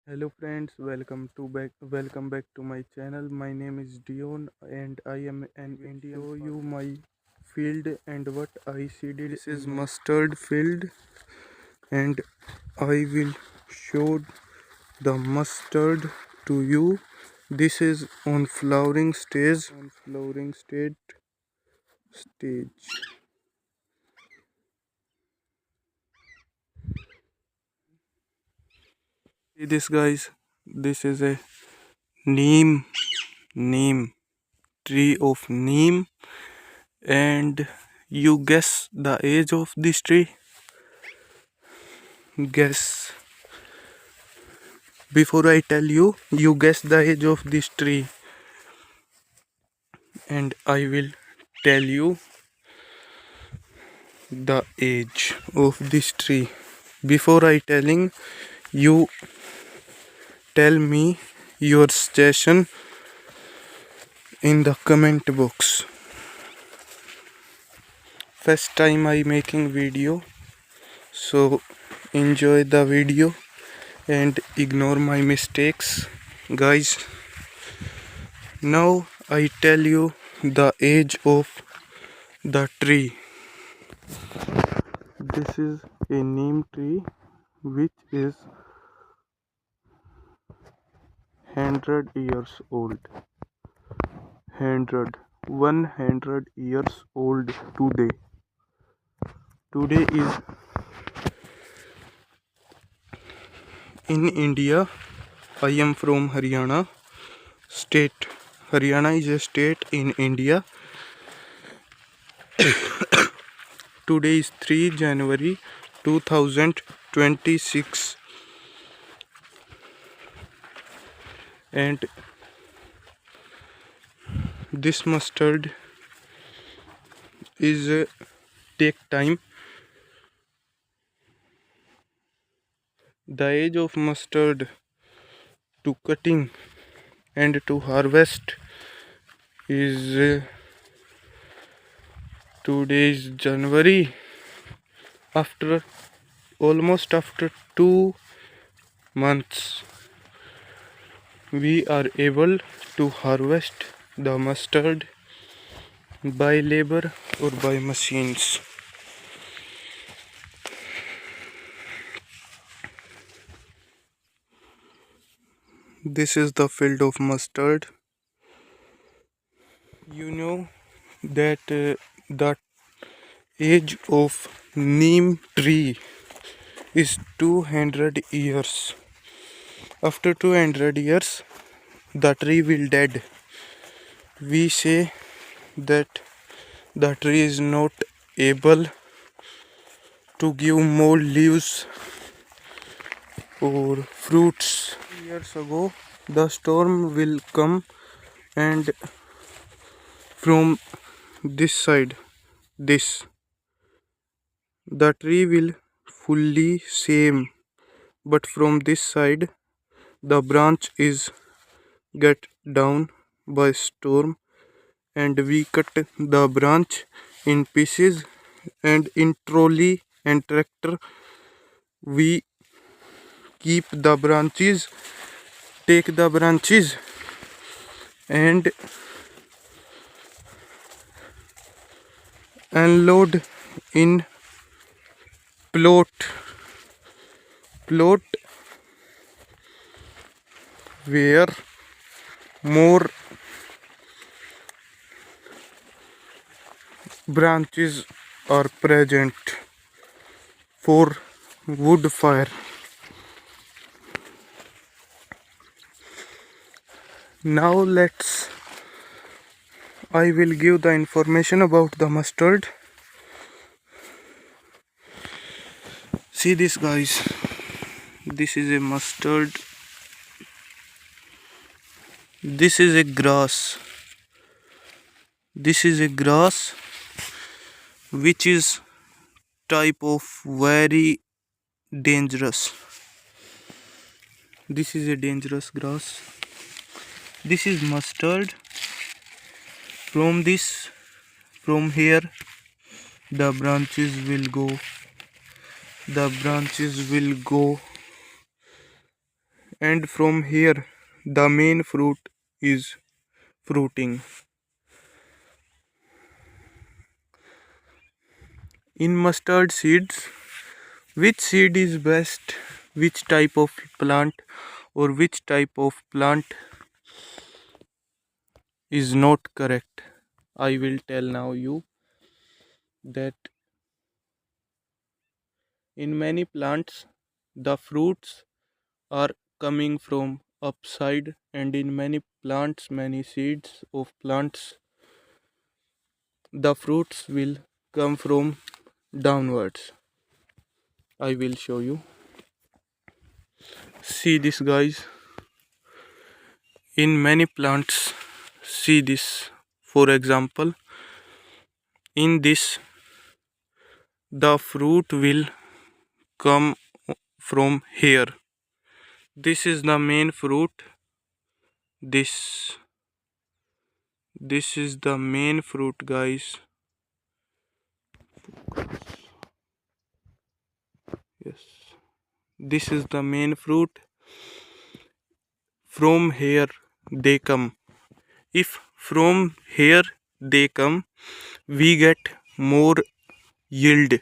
Hello friends, welcome back to my channel. My name is Dion and I am an Indian. Show you my field and what I seeded. This is mustard field and I will show the mustard to you. This is on flowering stage. Stage. See this guys. This is a neem neem tree of neem, and you guess the age of this tree. Guess. Before I tell you, you guess the age of this tree, and I will tell you the age of this tree. Before I telling you, tell me your suggestion in the comment box. First time I making video, so enjoy the video and ignore my mistakes, guys. Now I tell you the age of the tree. This is a neem tree which is 100 years old. 100 years old today. Today is in India. I am from Haryana state. Haryana is a state in India. Today is 3 January 2026, and this mustard is take time. The age of mustard to cutting and to harvest is today's January. After 2 months, we are able to harvest the mustard by labor or by machines. This is the field of mustard. You know that the age of neem tree is 200 years. After 200 years, the tree will dead. We say that the tree is not able to give more leaves or fruits. Years ago, the storm will come, and from this side, the tree will fully same, but from this side the branch is get down by storm, and we cut the branch in pieces, and in trolley and tractor we keep the branches, take the branches and unload in plot where more branches are present for wood fire. Now I will give the information about the mustard. See this guys, this is a mustard. This is a grass. This is a grass which is type of very dangerous. This is a dangerous grass. This is mustard. From here the branches will go and from here the main fruit is fruiting. In mustard seeds, which seed is best, which type of plant or which type of plant is not correct? I will tell now you that in many plants the fruits are coming from upside, and in many plants, many seeds of plants, the fruits will come from downwards. I will show you. See this, guys. In many plants, see this. For example, in this the fruit will come from here. This is the main fruit. This is the main fruit, guys. Yes, this is the main fruit. From here they come. If from here they come, we get more yield.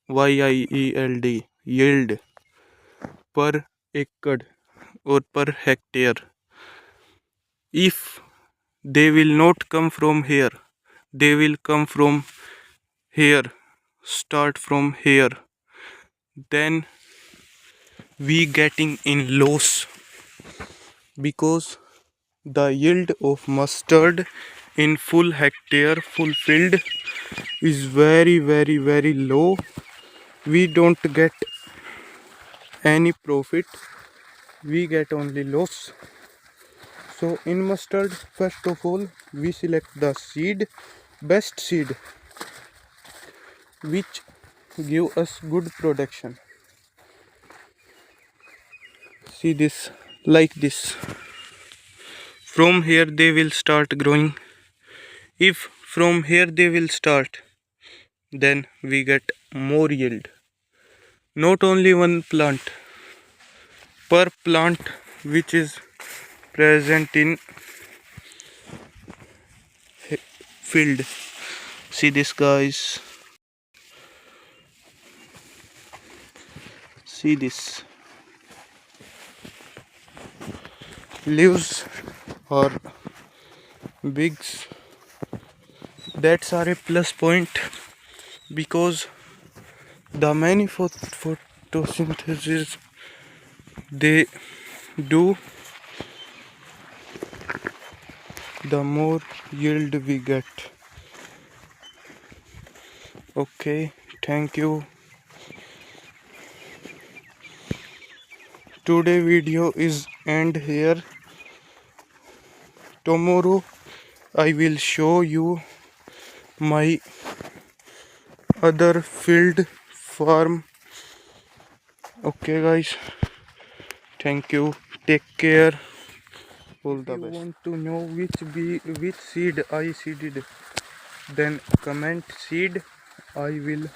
YIELD, yield per acre or per hectare. If they will not come from here, they will come from here, start from here, then we getting in loss, because the yield of mustard in full hectare, full field is very low. We don't get any profit, we get only loss. So in mustard, first of all, we select the seed, best seed, which give us good production. See this, like this. From here they will start growing. If from here they will start, then we get more yield. Not only one plant, per plant which is present in field. See this, guys. See this. Leaves or bigs. That's are a plus point, because the many photosynthesis they do, the more yield we get. Okay, thank you. Today video is end here. Tomorrow I will show you my other field farm. Okay, guys, thank you, take care, all the best. If you want to know which seed I seeded, then comment seed. I will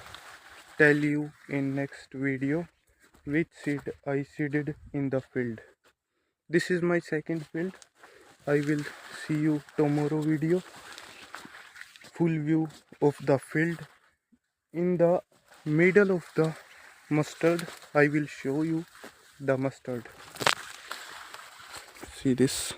tell you in next video which seed I seeded in the field. This is my second field. I will see you tomorrow video. Full view of the field. In the middle of the mustard, I will show you the mustard. See this.